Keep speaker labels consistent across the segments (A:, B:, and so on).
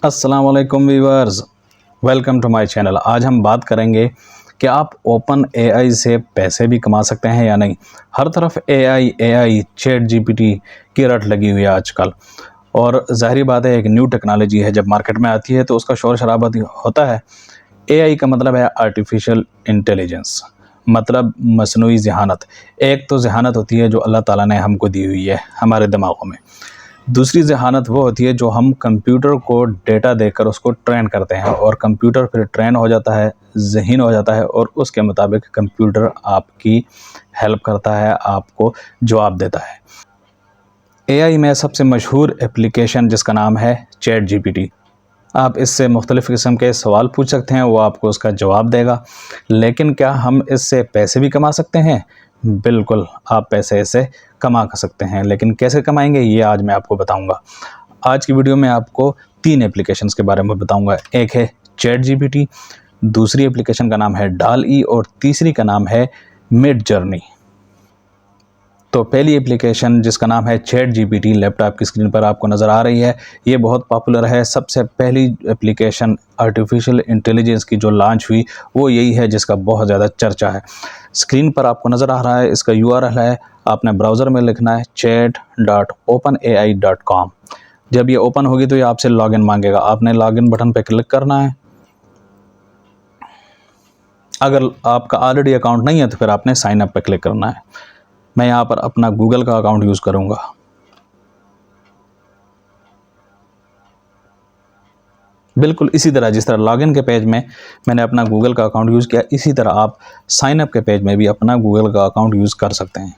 A: अस्सलाम वालेकुम viewers, welcome to my channel. आज हम बात करेंगे कि आप ओपन एआई से पैसे भी कमा सकते हैं या नहीं। हर तरफ एआई चैट जीपीटी की रट लगी हुई है आजकल, और ज़ाहिर बात है एक न्यू टेक्नोलॉजी है, जब मार्केट में आती है तो उसका शोर शराबा होता है। एआई का मतलब है आर्टिफिशियल इंटेलिजेंस, मतलब मसनूई ज़हानत। एक तो ज़हानत होती है जो अल्लाह ताला ने हमको दी हुई है हमारे दिमागों में, दूसरी ज़हानत वो होती है जो हम कंप्यूटर को डेटा देकर उसको ट्रेन करते हैं, और कंप्यूटर फिर ट्रेन हो जाता है, ज़हीन हो जाता है, और उसके मुताबिक कंप्यूटर आपकी हेल्प करता है, आपको जवाब देता है। एआई में सबसे मशहूर एप्लीकेशन जिसका नाम है चैट जीपीटी। आप इससे मुख्तलिफ़ किस्म के सवाल पूछ सकते हैं, वो आपको उसका जवाब देगा। लेकिन क्या हम इससे पैसे भी कमा सकते हैं? बिल्कुल, आप पैसे इससे कमा सकते हैं, लेकिन कैसे कमाएंगे ये आज मैं आपको बताऊंगा। आज की वीडियो में आपको 3 एप्लीकेशंस के बारे में बताऊंगा। एक है चैट जीपीटी, दूसरी एप्लीकेशन का नाम है डाल-ई, और तीसरी का नाम है मिड जर्नी। तो पहली एप्लीकेशन जिसका नाम है चैट जीपीटी, लैपटॉप की स्क्रीन पर आपको नज़र आ रही है। ये बहुत पॉपुलर है। सबसे पहली एप्लीकेशन आर्टिफिशियल इंटेलिजेंस की जो लॉन्च हुई वो यही है जिसका बहुत ज़्यादा चर्चा है। स्क्रीन पर आपको नज़र आ रहा है, इसका URL है। आपने ब्राउज़र में लिखना है chat.openai.com। जब ये ओपन होगी तो ये आपसे लॉगिन मांगेगा। आपने लॉगिन बटन पर क्लिक करना है। अगर आपका ऑलरेडी अकाउंट नहीं है तो फिर आपने साइन अप पर क्लिक करना है। मैं यहाँ पर अपना गूगल का अकाउंट यूज़ करूँगा। बिल्कुल इसी तरह जिस तरह लॉगिन के पेज में मैंने अपना गूगल का अकाउंट यूज़ किया, इसी तरह आप साइन अप के पेज में भी अपना गूगल का अकाउंट यूज़ कर सकते हैं।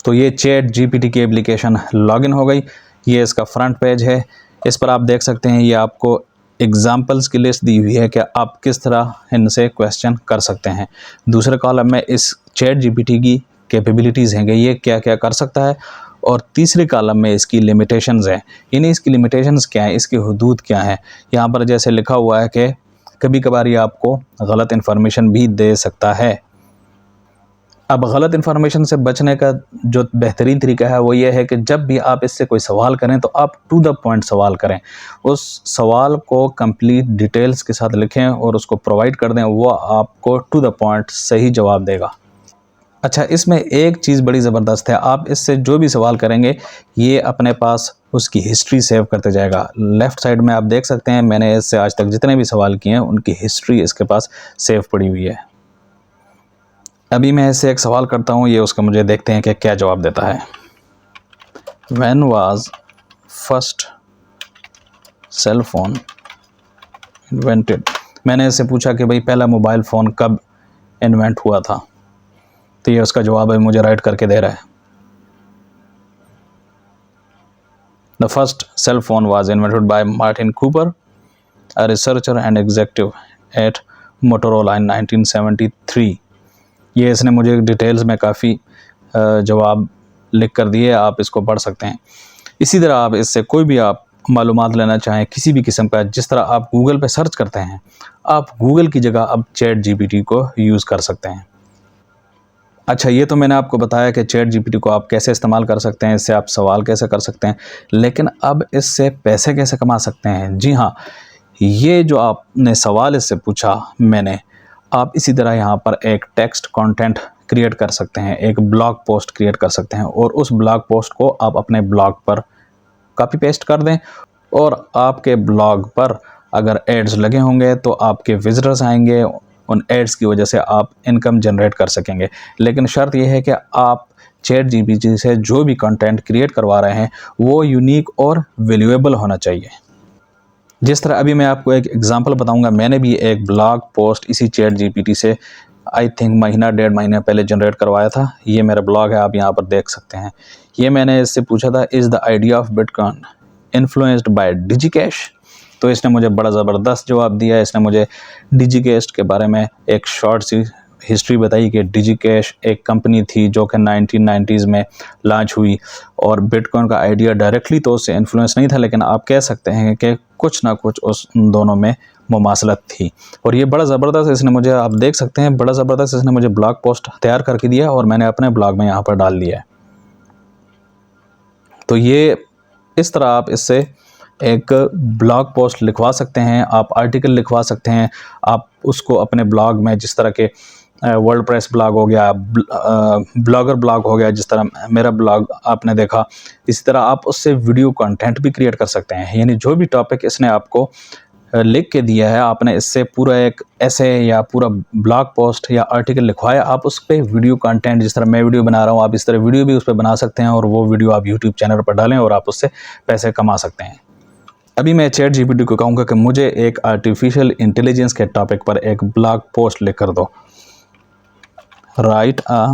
A: तो ये चैट जीपीटी की एप्लीकेशन लॉगिन हो गई। ये इसका फ्रंट पेज है। इस पर आप देख सकते हैं, ये आपको एग्जाम्पल्स की लिस्ट दी हुई है कि आप किस तरह इनसे क्वेश्चन कर सकते हैं। दूसरे कॉलम में इस चैट जीपीटी की कैपेबिलिटीज़ हैं कि ये क्या क्या कर सकता है, और तीसरे कॉलम में इसकी लिमिटेशंस हैं। यानी इसकी लिमिटेशंस क्या हैं, इसकी हदूद क्या हैं। यहाँ पर जैसे लिखा हुआ है कि कभी कभार ये आपको गलत इन्फॉर्मेशन भी दे सकता है। अब गलत इन्फॉर्मेशन से बचने का जो बेहतरीन तरीका है वो ये है कि जब भी आप इससे कोई सवाल करें तो आप टू द पॉइंट सवाल करें। उस सवाल को कंप्लीट डिटेल्स के साथ लिखें और उसको प्रोवाइड कर दें, वो आपको टू द पॉइंट सही जवाब देगा। अच्छा, इसमें एक चीज़ बड़ी ज़बरदस्त है, आप इससे जो भी सवाल करेंगे ये अपने पास उसकी हिस्ट्री सेव करते जाएगा। लेफ़्ट साइड में आप देख सकते हैं, मैंने इससे आज तक जितने भी सवाल किए हैं उनकी हिस्ट्री इसके पास सेव पड़ी हुई है। अभी मैं इससे एक सवाल करता हूँ, ये उसका मुझे देखते हैं कि क्या जवाब देता है। When was first cell phone invented? मैंने इससे पूछा कि भाई पहला मोबाइल फ़ोन कब इन्वेंट हुआ था, तो ये उसका जवाब है, मुझे राइट करके दे रहा है। The first cell phone was invented by Martin Cooper, a researcher and executive at Motorola in 1973। ये इसने मुझे डिटेल्स में काफ़ी जवाब लिख कर दिए, आप इसको पढ़ सकते हैं। इसी तरह आप इससे कोई भी आप मालूमात लेना चाहें किसी भी किस्म का, जिस तरह आप गूगल पे सर्च करते हैं, आप गूगल की जगह अब चैट जीपीटी को यूज़ कर सकते हैं। अच्छा, ये तो मैंने आपको बताया कि चैट जीपीटी को आप कैसे इस्तेमाल कर सकते हैं, इससे आप सवाल कैसे कर सकते हैं, लेकिन अब इससे पैसे कैसे कमा सकते हैं। जी हाँ, ये जो आपने सवाल इससे पूछा मैंने, आप इसी तरह यहाँ पर एक टेक्स्ट कंटेंट क्रिएट कर सकते हैं, एक ब्लॉग पोस्ट क्रिएट कर सकते हैं, और उस ब्लॉग पोस्ट को आप अपने ब्लॉग पर कॉपी पेस्ट कर दें, और आपके ब्लॉग पर अगर एड्स लगे होंगे तो आपके विजिटर्स आएंगे, उन एड्स की वजह से आप इनकम जनरेट कर सकेंगे। लेकिन शर्त यह है कि आप चैट जीपीटी से जो भी कंटेंट क्रिएट करवा रहे हैं वो यूनिक और वैल्यूएबल होना चाहिए। जिस तरह अभी मैं आपको एक एग्जांपल बताऊंगा, मैंने भी एक ब्लॉग पोस्ट इसी चैट जीपीटी से आई थिंक महीना 1.5 महीने पहले जनरेट करवाया था। ये मेरा ब्लॉग है, आप यहाँ पर देख सकते हैं। ये मैंने इससे पूछा था, is the idea of bitcoin influenced by DigiCash? तो इसने मुझे बड़ा ज़बरदस्त जवाब दिया। इसने मुझे डिजिकैश के बारे में एक शॉर्ट सी हिस्ट्री बताई कि डिजिकैश एक कंपनी थी जो कि 1990s में लॉन्च हुई, और बिटकॉइन का आइडिया डायरेक्टली तो उससे इन्फ्लुएंस नहीं था, लेकिन आप कह सकते हैं कि कुछ ना कुछ उस दोनों में मुमासलत थी। और ये बड़ा ज़बरदस्त इसने मुझे, आप देख सकते हैं, बड़ा ज़बरदस्त इसने मुझे ब्लॉग पोस्ट तैयार करके दिया, और मैंने अपने ब्लॉग में यहाँ पर डाल दिया है। तो ये इस तरह आप इससे एक ब्लॉग पोस्ट लिखवा सकते हैं, आप आर्टिकल लिखवा सकते हैं, आप उसको अपने ब्लॉग में, जिस तरह के वर्डप्रेस ब्लॉग हो गया, ब्लॉगर ब्लॉग हो गया, जिस तरह मेरा ब्लॉग आपने देखा, इसी तरह आप उससे वीडियो कंटेंट भी क्रिएट कर सकते हैं। यानी जो भी टॉपिक इसने आपको लिख के दिया है, आपने इससे पूरा एक ऐसे या पूरा ब्लॉग पोस्ट या आर्टिकल लिखवाया, आप उस पर वीडियो कंटेंट, जिस तरह मैं वीडियो बना रहा हूँ, आप इस तरह वीडियो भी उस पर बना सकते हैं और वो वीडियो आप यूट्यूब चैनल पर डालें और आप उससे पैसे कमा सकते हैं। अभी मैं चैट जीपीटी को कहूँगा कि मुझे एक आर्टिफिशियल इंटेलिजेंस के टॉपिक पर एक ब्लॉग पोस्ट लिख कर दो। Right a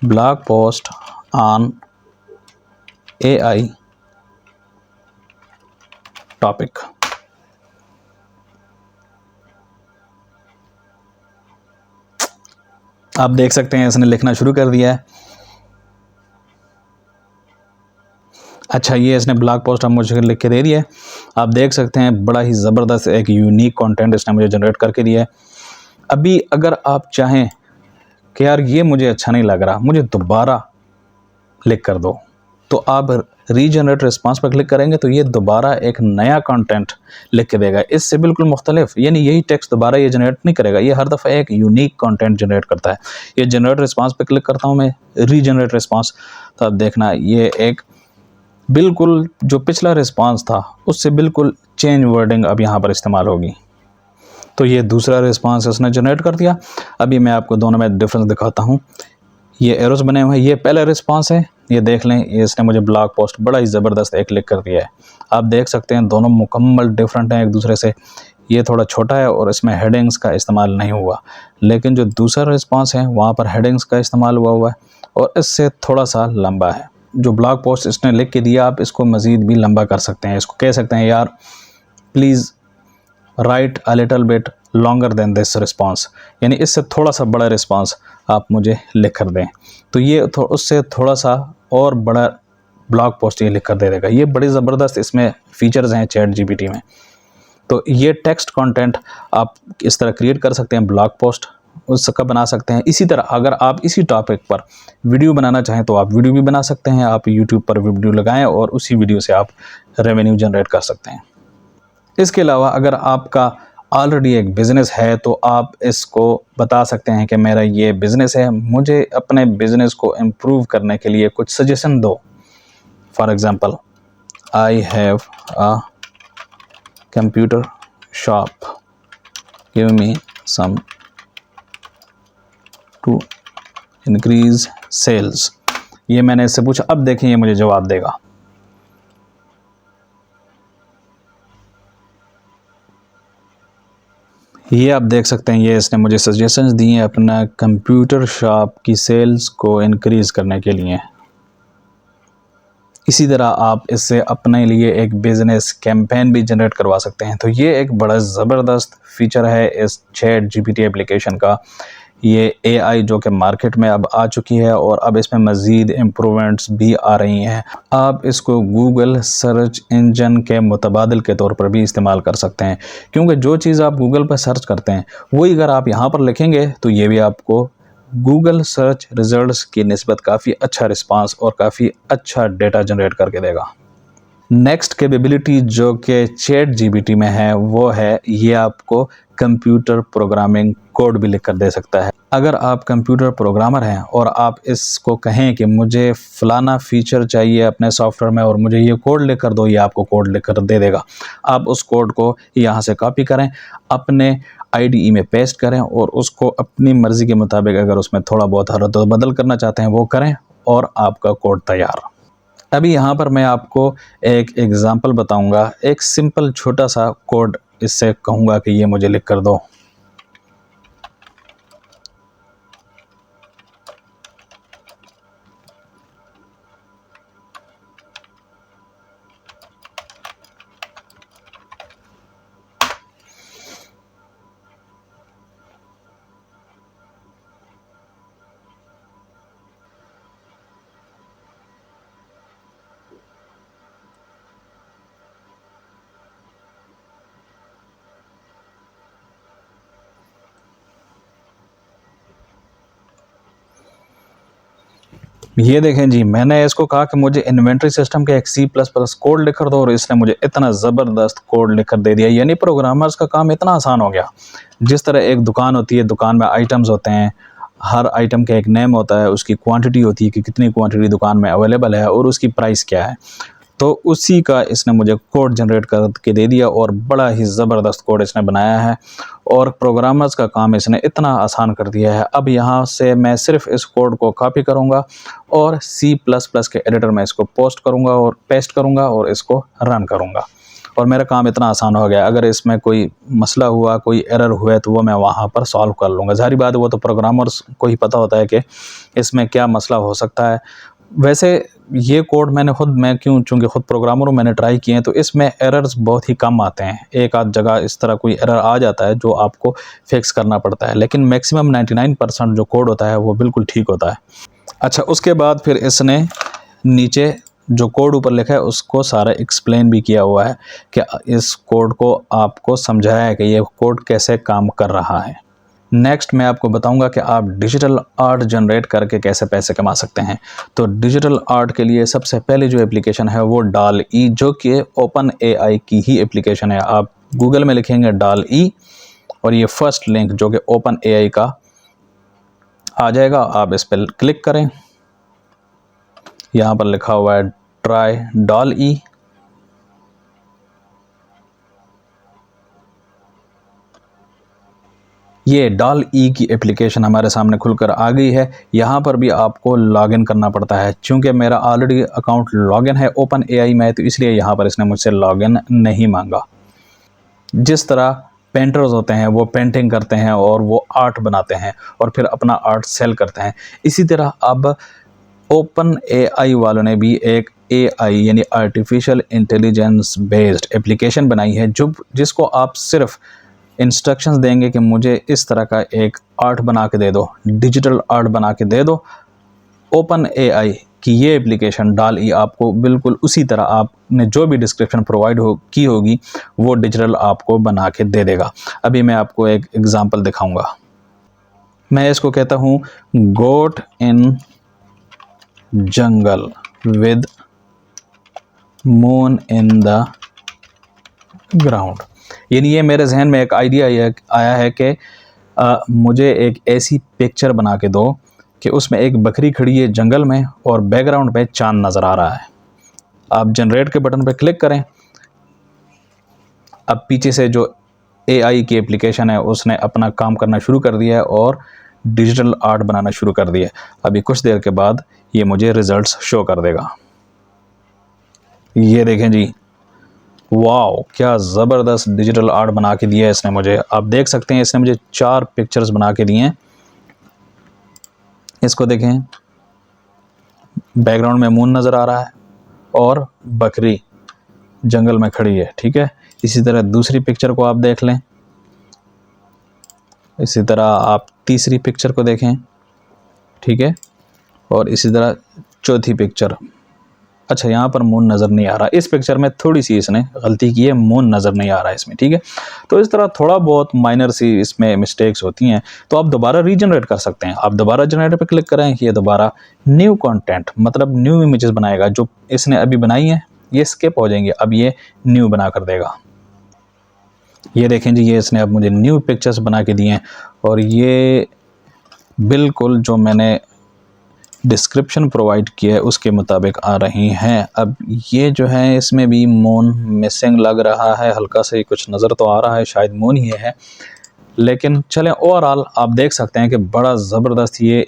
A: blog post on AI topic. आप देख सकते हैं इसने लिखना शुरू कर दिया है। अच्छा, ये इसने ब्लॉग पोस्ट अब मुझे लिख के दे दिया है। आप देख सकते हैं बड़ा ही ज़बरदस्त एक यूनिक कंटेंट इसने मुझे जनरेट करके दिया है। अभी अगर आप चाहें कि यार ये मुझे अच्छा नहीं लग रहा, मुझे दोबारा लिख कर दो, तो आप रीजनरेट रिस्पांस पर क्लिक करेंगे तो ये दोबारा एक नया कंटेंट लिख के देगा, इससे बिल्कुल मुख्तलिफ। यानी यही टेक्स्ट दोबारा ये जनरेट नहीं करेगा, ये हर दफ़ा एक यूनिक कंटेंट जनरेट करता है। ये जनरेट रिस्पांस पर क्लिक करता हूँ मैं, रीजनरेट रिस्पांस, तो आप देखना ये एक बिल्कुल जो पिछला रिस्पांस था उससे बिल्कुल चेंज वर्डिंग अब यहाँ पर इस्तेमाल होगी। तो ये दूसरा रिस्पांस इसने जनरेट कर दिया। अभी मैं आपको दोनों में डिफरेंस दिखाता हूँ। ये एरोस बने हुए हैं, ये पहला रिस्पांस है, ये देख लें, ये इसने मुझे ब्लॉग पोस्ट बड़ा ही ज़बरदस्त एक लिख कर दिया है। आप देख सकते हैं दोनों मुकम्मल डिफरेंट हैं एक दूसरे से। ये थोड़ा छोटा है और इसमें हेडिंग्स का इस्तेमाल नहीं हुआ, लेकिन जो दूसरा रिस्पांस है वहाँ पर हेडिंग्स का इस्तेमाल हुआ है और इससे थोड़ा सा लंबा है। जो ब्लॉग पोस्ट इसने लिख के दिया, आप इसको मज़ीद भी लंबा कर सकते हैं। इसको कह सकते हैं यार please write a little bit longer than this response, यानी इससे थोड़ा सा बड़ा रिस्पांस आप मुझे लिख कर दें। तो ये उससे थोड़ा सा और बड़ा ब्लॉग पोस्ट ये लिख कर दे देगा। ये बड़ी ज़बरदस्त इसमें फीचर्स हैं चैट जीपीटी में। तो ये टेक्स्ट कंटेंट आप इस तरह क्रिएट कर सकते हैं, ब्लॉग पोस्ट उसका बना सकते हैं। इसी तरह अगर आप इसी टॉपिक पर वीडियो बनाना चाहें तो आप वीडियो भी बना सकते हैं। आप यूट्यूब पर वीडियो लगाएं और उसी वीडियो से आप रेवेन्यू जनरेट कर सकते हैं। इसके अलावा अगर आपका ऑलरेडी एक बिज़नेस है तो आप इसको बता सकते हैं कि मेरा ये बिज़नेस है, मुझे अपने बिज़नेस को इम्प्रूव करने के लिए कुछ सजेशन दो। For example, I have a computer shop, give me some to increase sales. ये मैंने इससे पूछा, अब देखें ये मुझे जवाब देगा। ये आप देख सकते हैं ये इसने मुझे सजेशंस दिए हैं अपना कंप्यूटर शॉप की सेल्स को इंक्रीज़ करने के लिए। इसी तरह आप इससे अपने लिए एक बिज़नेस कैंपेन भी जनरेट करवा सकते हैं। तो ये एक बड़ा ज़बरदस्त फीचर है इस चैट जीपीटी एप्लीकेशन का। ये एआई जो कि मार्केट में अब आ चुकी है और अब इसमें मज़ीद इम्प्रूवमेंट्स भी आ रही हैं। आप इसको गूगल सर्च इंजन के मुतबादिल के तौर पर भी इस्तेमाल कर सकते हैं, क्योंकि जो चीज़ आप गूगल पर सर्च करते हैं वही अगर आप यहाँ पर लिखेंगे तो ये भी आपको गूगल सर्च रिजल्ट्स की निस्बत काफ़ी अच्छा रिस्पांस और काफ़ी अच्छा डेटा जनरेट करके देगा। नेक्स्ट कैपेबिलिटी जो कि चैट जीपीटी में है वो है ये आपको कंप्यूटर प्रोग्रामिंग कोड भी लिख कर दे सकता है। अगर आप कंप्यूटर प्रोग्रामर हैं और आप इसको कहें कि मुझे फ़लाना फ़ीचर चाहिए अपने सॉफ्टवेयर में और मुझे ये कोड लिख कर दो, ये आपको कोड लिख कर दे देगा। आप उस कोड को यहाँ से कॉपी करें, अपने आईडीई में पेस्ट करें और उसको अपनी मर्ज़ी के मुताबिक अगर उसमें थोड़ा बहुत हरत बदल करना चाहते हैं वो करें और आपका कोड तैयार। अभी यहाँ पर मैं आपको एक एग्ज़ाम्पल बताऊँगा, एक सिंपल छोटा सा कोड इससे कहूँगा कि ये मुझे लिख कर दो। ये देखें जी, मैंने इसको कहा कि मुझे इन्वेंट्री सिस्टम के एक C++ कोड लिख कर दो और इसने मुझे इतना ज़बरदस्त कोड लिख कर दे दिया। यानी प्रोग्रामर्स का काम इतना आसान हो गया। जिस तरह एक दुकान होती है, दुकान में आइटम्स होते हैं, हर आइटम का एक नेम होता है, उसकी क्वांटिटी होती है कि कितनी क्वांटिटी दुकान में अवेलेबल है और उसकी प्राइस क्या है, तो उसी का इसने मुझे कोड जनरेट करके दे दिया और बड़ा ही ज़बरदस्त कोड इसने बनाया है और प्रोग्रामर्स का काम इसने इतना आसान कर दिया है। अब यहाँ से मैं सिर्फ इस कोड को कॉपी करूँगा और C++ के एडिटर में इसको पेस्ट करूँगा और इसको रन करूँगा और मेरा काम इतना आसान हो गया। अगर इसमें कोई मसला हुआ, कोई एरर हुआ, तो वो मैं वहाँ पर सॉल्व कर लूँगा। ज़ाहिर बात है, वो तो प्रोग्रामर्स को ही पता होता है कि इसमें क्या मसला हो सकता है। वैसे ये कोड चूँकि खुद प्रोग्रामर हूँ, मैंने ट्राई किए हैं, तो इसमें एरर्स बहुत ही कम आते हैं। एक आध जगह इस तरह कोई एरर आ जाता है जो आपको फिक्स करना पड़ता है, लेकिन मैक्सिमम 99% जो कोड होता है वो बिल्कुल ठीक होता है। अच्छा, उसके बाद फिर इसने नीचे जो कोड ऊपर लिखा है उसको सारा एक्सप्लेन भी किया हुआ है कि इस कोड को आपको समझाया है कि ये कोड कैसे काम कर रहा है। नेक्स्ट मैं आपको बताऊंगा कि आप डिजिटल आर्ट जनरेट करके कैसे पैसे कमा सकते हैं। तो डिजिटल आर्ट के लिए सबसे पहले जो एप्लीकेशन है वो DALL-E, जो कि OpenAI की ही एप्लीकेशन है। आप गूगल में लिखेंगे DALL-E और ये फर्स्ट लिंक जो कि OpenAI का आ जाएगा, आप इस पर क्लिक करें। यहाँ पर लिखा हुआ है ट्राई DALL-E। ये DALL-E की एप्लीकेशन हमारे सामने खुलकर आ गई है। यहाँ पर भी आपको लॉगिन करना पड़ता है। चूँकि मेरा ऑलरेडी अकाउंट लॉगिन है OpenAI में, तो इसलिए यहाँ पर इसने मुझसे लॉगिन नहीं मांगा। जिस तरह पेंटर्स होते हैं वो पेंटिंग करते हैं और वो आर्ट बनाते हैं और फिर अपना आर्ट सेल करते हैं, इसी तरह अब OpenAI वालों ने भी एक AI यानी आर्टिफिशियल इंटेलिजेंस बेस्ड एप्लीकेशन बनाई है, जिसको आप सिर्फ इंस्ट्रक्शंस देंगे कि मुझे इस तरह का एक आर्ट बना के दे दो, डिजिटल आर्ट बना के दे दो। OpenAI की ये एप्लीकेशन DALL-E आपको बिल्कुल उसी तरह आपने जो भी डिस्क्रिप्शन प्रोवाइड की होगी वो डिजिटल आपको बना के दे देगा। अभी मैं आपको एक एग्जांपल दिखाऊंगा। मैं इसको कहता हूँ goat in jungle with moon in the ground. यानी ये मेरे जहन में एक आइडिया आया है कि मुझे एक ऐसी पिक्चर बना के दो कि उसमें एक बकरी खड़ी है जंगल में और बैकग्राउंड पे चांद नज़र आ रहा है। आप जनरेट के बटन पे क्लिक करें। अब पीछे से जो AI की एप्लीकेशन है उसने अपना काम करना शुरू कर दिया है और डिजिटल आर्ट बनाना शुरू कर दिया है। अभी कुछ देर के बाद ये मुझे रिजल्ट्स शो कर देगा। ये देखें जी, वाओ, क्या ज़बरदस्त डिजिटल आर्ट बना के दिया है इसने मुझे। आप देख सकते हैं इसने मुझे 4 पिक्चर्स बना के दिए हैं। इसको देखें, बैकग्राउंड में मून नज़र आ रहा है और बकरी जंगल में खड़ी है, ठीक है। इसी तरह दूसरी पिक्चर को आप देख लें। इसी तरह आप तीसरी पिक्चर को देखें, ठीक है। और इसी तरह चौथी पिक्चर। अच्छा, यहाँ पर मून नज़र नहीं आ रहा। इस पिक्चर में थोड़ी सी इसने गलती की है, मून नज़र नहीं आ रहा है इसमें, ठीक है। तो इस तरह थोड़ा बहुत माइनर सी इसमें मिस्टेक्स होती हैं, तो आप दोबारा रीजनरेट कर सकते हैं। आप दोबारा जनरेटर पे क्लिक करें, ये दोबारा न्यू कंटेंट मतलब न्यू इमेजेस बनाएगा। जो इसने अभी बनाई है ये स्किप हो जाएंगे, अब ये न्यू बना कर देगा। ये देखें जी, ये इसने अब मुझे न्यू पिक्चर्स बना के दिए हैं और ये बिल्कुल जो मैंने डिस्क्रिप्शन प्रोवाइड किया है उसके मुताबिक आ रही हैं। अब ये जो है इसमें भी मून मिसिंग लग रहा है, हल्का से कुछ नज़र तो आ रहा है, शायद मून ही है, लेकिन चलें ओवरऑल आप देख सकते हैं कि बड़ा ज़बरदस्त ये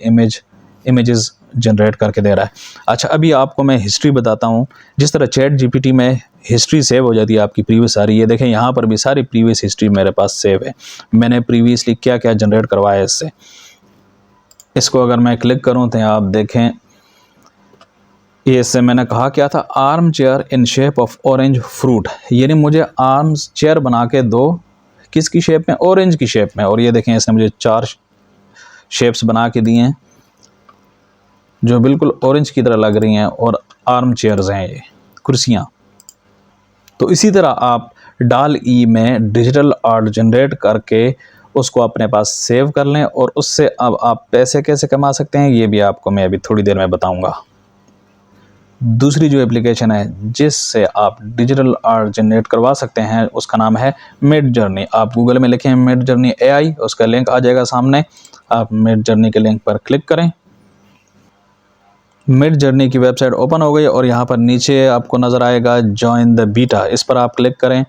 A: इमेजेस जनरेट करके दे रहा है। अच्छा, अभी आपको मैं हिस्ट्री बताता हूँ। जिस तरह ChatGPT में हिस्ट्री सेव हो जाती है आपकी प्रीवियस सारी, ये देखें यहाँ पर भी सारी प्रीवियस हिस्ट्री मेरे पास सेव है। मैंने प्रीवियसली क्या क्या जनरेट करवाया इससे। इसको अगर मैं क्लिक करूं तो आप देखें, ये इससे मैंने कहा क्या था, arm chair in shape of orange fruit, यानी मुझे आर्म चेयर बना के दो, किसकी शेप में, ऑरेंज की शेप में। और ये देखें इसने मुझे 4 शेप्स बना के दिए हैं जो बिल्कुल ऑरेंज की तरह लग रही हैं और आर्म चेयर्स हैं, ये कुर्सियाँ। तो इसी तरह आप DALL-E में डिजिटल आर्ट जनरेट करके उसको अपने पास सेव कर लें और उससे अब आप पैसे कैसे कमा सकते हैं ये भी आपको मैं अभी थोड़ी देर में बताऊंगा। दूसरी जो एप्लीकेशन है जिससे आप डिजिटल आर्ट जनरेट करवा सकते हैं उसका नाम है मिडजर्नी। आप गूगल में लिखें मिडजर्नी AI, उसका लिंक आ जाएगा सामने। आप मिडजर्नी के लिंक पर क्लिक करें। मिडजर्नी की वेबसाइट ओपन हो गई और यहाँ पर नीचे आपको नज़र आएगा जॉइन द बीटा, इस पर आप क्लिक करें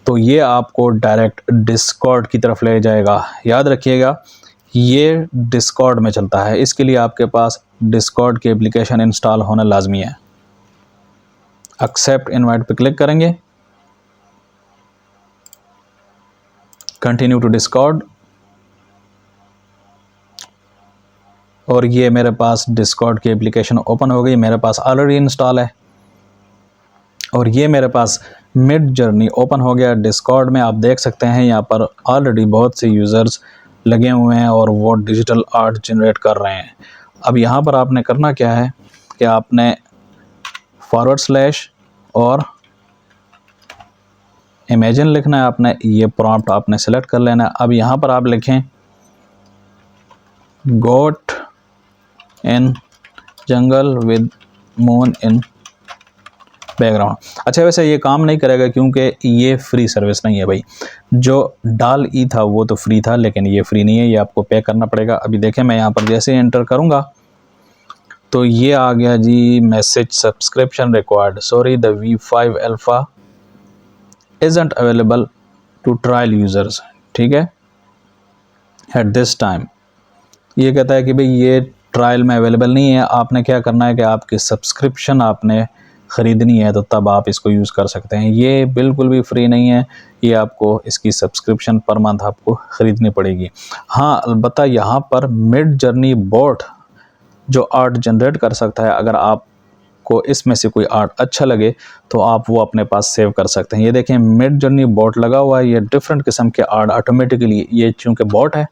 A: तो ये आपको डायरेक्ट डिस्कॉर्ड की तरफ ले जाएगा। याद रखिएगा ये डिस्कॉर्ड में चलता है, इसके लिए आपके पास डिस्कॉर्ड की एप्लीकेशन इंस्टॉल होना लाजमी है। एक्सेप्ट इनवाइट पे क्लिक करेंगे, कंटिन्यू टू डिस्कॉर्ड, और ये मेरे पास डिस्कॉर्ड की एप्लीकेशन ओपन हो गई, मेरे पास ऑलरेडी इंस्टॉल है। और ये मेरे पास मिडजर्नी ओपन हो गया डिस्कॉर्ड में। आप देख सकते हैं यहाँ पर ऑलरेडी बहुत से यूज़र्स लगे हुए हैं और वो डिजिटल आर्ट जनरेट कर रहे हैं। अब यहाँ पर आपने करना क्या है कि आपने / और इमेजिन लिखना है, आपने ये प्रॉम्प्ट आपने सेलेक्ट कर लेना है। अब यहाँ पर आप लिखें goat in jungle with moon in background. अच्छा वैसे ये काम नहीं करेगा क्योंकि ये फ्री सर्विस नहीं है भाई। जो DALL-E था वो तो फ्री था, लेकिन ये फ्री नहीं है, ये आपको पे करना पड़ेगा। अभी देखें मैं यहाँ पर जैसे एंटर करूँगा तो ये आ गया जी message subscription required, sorry the V5 alpha isn't available to trial users. ठीक है, एट दिस टाइम ये कहता है कि भाई ये ट्रायल में अवेलेबल नहीं है। आपने क्या करना है कि आपकी सब्सक्रिप्शन आपने ख़रीदनी है तो तब आप इसको यूज़ कर सकते हैं। ये बिल्कुल भी फ्री नहीं है, ये आपको इसकी सब्सक्रिप्शन पर मंथ आपको ख़रीदनी पड़ेगी। हाँ अलबत्ता यहाँ पर मिडजर्नी बॉट जो आर्ट जनरेट कर सकता है, अगर आपको इसमें से कोई आर्ट अच्छा लगे तो आप वो अपने पास सेव कर सकते हैं। ये देखें मिडजर्नी बॉट लगा हुआ है, ये डिफरेंट किस्म के आर्ट ऑटोमेटिकली, ये चूँकि बॉट है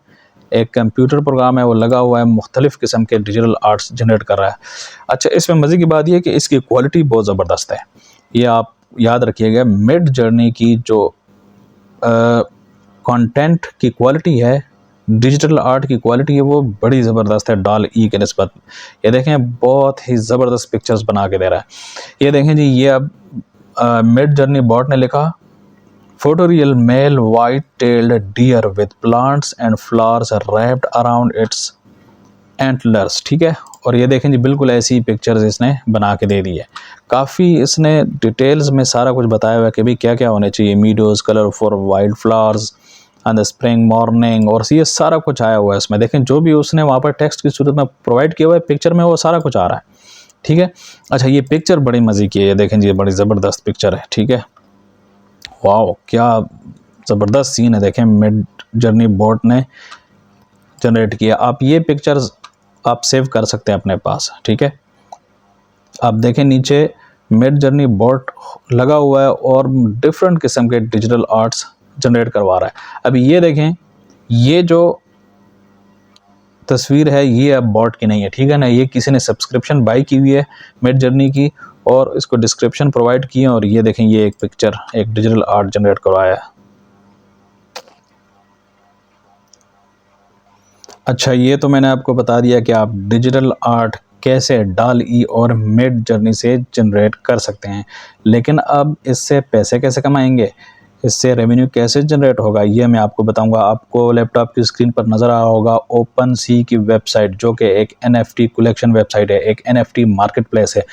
A: एक कंप्यूटर प्रोग्राम है वो लगा हुआ है, मुख्तलिफ़ किस्म के डिजिटल आर्ट्स जनरेट कर रहा है। अच्छा इसमें मज़े की बात यह है कि इसकी क्वालिटी बहुत ज़बरदस्त है। ये आप याद रखिएगा मिडजर्नी की जो कंटेंट की क्वालिटी है, डिजिटल आर्ट की क्वालिटी है, वो बड़ी ज़बरदस्त है DALL-E के निस्बत। ये देखें बहुत ही ज़बरदस्त पिक्चर्स बना के दे रहा है। ये देखें जी ये अब मिडजर्नी बॉट ने लिखा photoreal male white tailed deer with plants and flowers wrapped around its antlers. ठीक है, और ये देखें जी बिल्कुल ऐसी पिक्चर्स इसने बना के दे दी है। काफ़ी इसने डिटेल्स में सारा कुछ बताया हुआ है कि भाई क्या क्या होने चाहिए, meadows colour for wild flowers and the spring morning, और ये सारा कुछ आया हुआ है इसमें। देखें जो भी उसने वहाँ पर टेक्स्ट की सूरत में प्रोवाइड किया हुआ है पिक्चर में वो सारा कुछ आ रहा है। ठीक है, अच्छा ये पिक्चर बड़ी मज़े की है, देखें जी बड़ी ज़बरदस्त पिक्चर है। ठीक है, वाह क्या ज़बरदस्त सीन है, देखें मिडजर्नी बॉट ने जनरेट किया। आप ये पिक्चर्स आप सेव कर सकते हैं अपने पास। ठीक है, आप देखें नीचे मिडजर्नी बॉट लगा हुआ है और डिफरेंट किस्म के डिजिटल आर्ट्स जनरेट करवा रहा है। अभी ये देखें ये जो तस्वीर है ये अब बॉट की नहीं है, ठीक है ना, ये किसी ने सब्सक्रिप्शन बाई की हुई है मिडजर्नी की और इसको डिस्क्रिप्शन प्रोवाइड की है। और ये देखें ये एक पिक्चर एक डिजिटल आर्ट जनरेट करवाया है। अच्छा ये तो मैंने आपको बता दिया कि आप डिजिटल आर्ट कैसे DALL-E और मिडजर्नी से जनरेट कर सकते हैं, लेकिन अब इससे पैसे कैसे कमाएंगे, इससे रेवेन्यू कैसे जनरेट होगा ये मैं आपको बताऊंगा। आपको लैपटॉप की स्क्रीन पर नज़र आ रहा होगा OpenSea की वेबसाइट, जो कि एक NFT कलेक्शन वेबसाइट है, एक NFT मार्केट प्लेस है।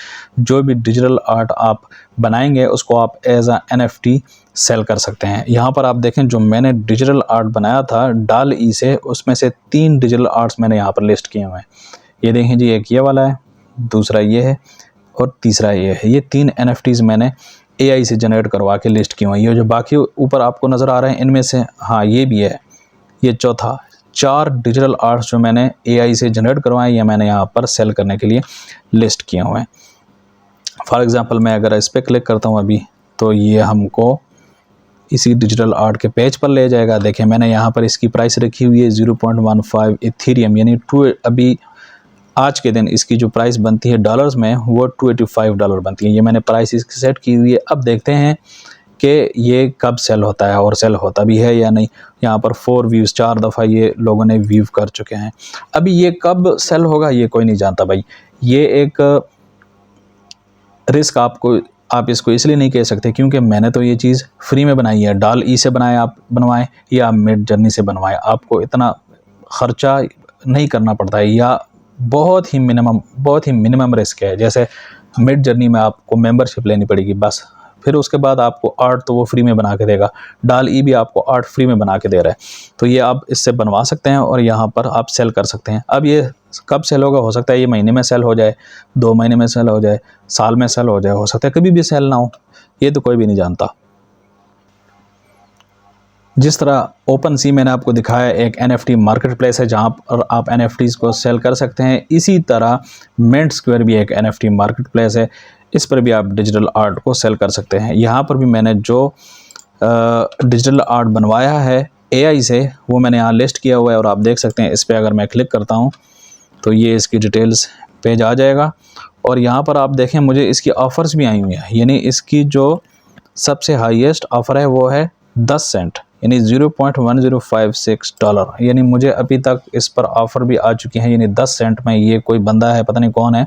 A: जो भी डिजिटल आर्ट आप बनाएंगे उसको आप एज अ NFT सेल कर सकते हैं। यहाँ पर आप देखें जो मैंने डिजिटल आर्ट बनाया था DALL-E से, उसमें से 3 डिजिटल आर्ट्स मैंने यहाँ पर लिस्ट किए हुए हैं। ये देखें जी एक ये वाला है, दूसरा ये है और तीसरा ये है। ये 3 NFTs मैंने AI से जनरेट करवा के लिस्ट किए हुए हैं। ये जो बाकी ऊपर आपको नज़र आ रहे हैं इनमें से हाँ ये भी है, ये चौथा। 4 डिजिटल आर्ट्स जो मैंने AI से जनरेट करवाए ये मैंने यहाँ पर सेल करने के लिए लिस्ट किए हुए हैं। फॉर एग्ज़ाम्पल मैं अगर इस पर क्लिक करता हूँ अभी तो ये हमको इसी डिजिटल आर्ट के पेज पर ले जाएगा। देखें मैंने यहाँ पर इसकी प्राइस रखी हुई है 0.15 इथेरियम, यानी अभी आज के दिन इसकी जो प्राइस बनती है डॉलर्स में वो $285 बनती है। ये मैंने प्राइस इसकी सेट की हुई है। अब देखते हैं कि ये कब सेल होता है और सेल होता भी है या नहीं। यहाँ पर 4 व्यूज़ 4 दफ़ा ये लोगों ने व्यू कर चुके हैं। अभी ये कब सेल होगा ये कोई नहीं जानता भाई। ये एक रिस्क आप इसको इसलिए नहीं कह सकते क्योंकि मैंने तो ये चीज़ फ्री में बनाई है। डाल ई से बनवाएं या मिड जर्नी से बनवाएं, आपको इतना ख़र्चा नहीं करना पड़ता है या बहुत ही मिनिमम रिस्क है। जैसे मिड जर्नी में आपको मेंबरशिप लेनी पड़ेगी बस, फिर उसके बाद आपको आर्ट तो वो फ्री में बना के देगा। डाल ई भी आपको आर्ट फ्री में बना के दे रहा है, तो ये आप इससे बनवा सकते हैं और यहाँ पर आप सेल कर सकते हैं। अब ये कब सेल होगा, हो सकता है ये महीने में सेल हो जाए, 2 महीने में सेल हो जाए, साल में सेल हो जाए, हो सकता है कभी भी सेल ना हो, ये तो कोई भी नहीं जानता। जिस तरह ओपन सी मैंने आपको दिखाया एक NFT मार्केट प्लेस है जहाँ पर आप NFTs को सेल कर सकते हैं, इसी तरह मिंट स्क्वायर भी एक NFT मार्केट प्लेस है, इस पर भी आप डिजिटल आर्ट को सेल कर सकते हैं। यहाँ पर भी मैंने जो डिजिटल आर्ट बनवाया है AI से वो मैंने यहाँ लिस्ट किया हुआ है और आप देख सकते हैं। इस पर अगर मैं क्लिक करता हूँ तो ये इसकी डिटेल्स पेज आ जाएगा और यहाँ पर आप देखें मुझे इसकी ऑफ़र्स भी आई हुई हैं। यानी इसकी जो सबसे हाईएस्ट ऑफ़र है वो है 10 सेंट यानी $0.1056। यानी मुझे अभी तक इस पर ऑफ़र भी आ चुकी हैं, यानी 10 सेंट में ये कोई बंदा है पता नहीं कौन है,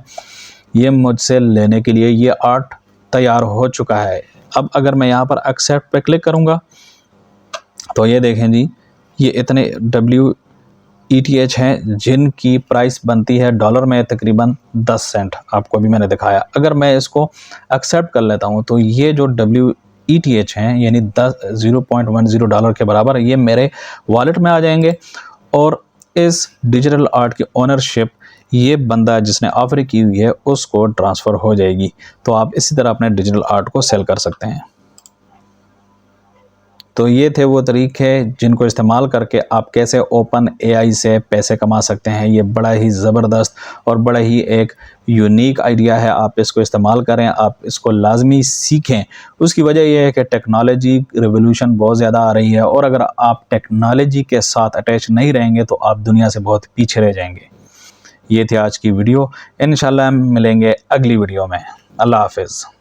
A: ये मुझसे लेने के लिए ये आर्ट तैयार हो चुका है। अब अगर मैं यहाँ पर एक्सेप्ट पे क्लिक करूँगा तो ये देखें जी, ये इतने WETH हैं जिनकी प्राइस बनती है डॉलर में तकरीबन 10 सेंट, आपको अभी मैंने दिखाया। अगर मैं इसको एक्सेप्ट कर लेता हूँ तो ये जो WETH हैं यानी 0.10 डॉलर के बराबर ये मेरे वॉलेट में आ जाएंगे और इस डिजिटल आर्ट की ओनरशिप ये बंदा जिसने ऑफर की हुई है उसको ट्रांसफ़र हो जाएगी। तो आप इसी तरह अपने डिजिटल आर्ट को सेल कर सकते हैं। तो ये थे वो तरीके जिनको इस्तेमाल करके आप कैसे ओपन AI से पैसे कमा सकते हैं। ये बड़ा ही ज़बरदस्त और बड़ा ही एक यूनिक आइडिया है, आप इसको इस्तेमाल करें, आप इसको लाजमी सीखें। उसकी वजह यह है कि टेक्नोलॉजी रिवोल्यूशन बहुत ज़्यादा आ रही है और अगर आप टेक्नोलॉजी के साथ अटैच नहीं रहेंगे तो आप दुनिया से बहुत पीछे रह जाएंगे। ये थी आज की वीडियो, इंशाल्लाह हम मिलेंगे अगली वीडियो में। अल्लाह हाफ़िज़।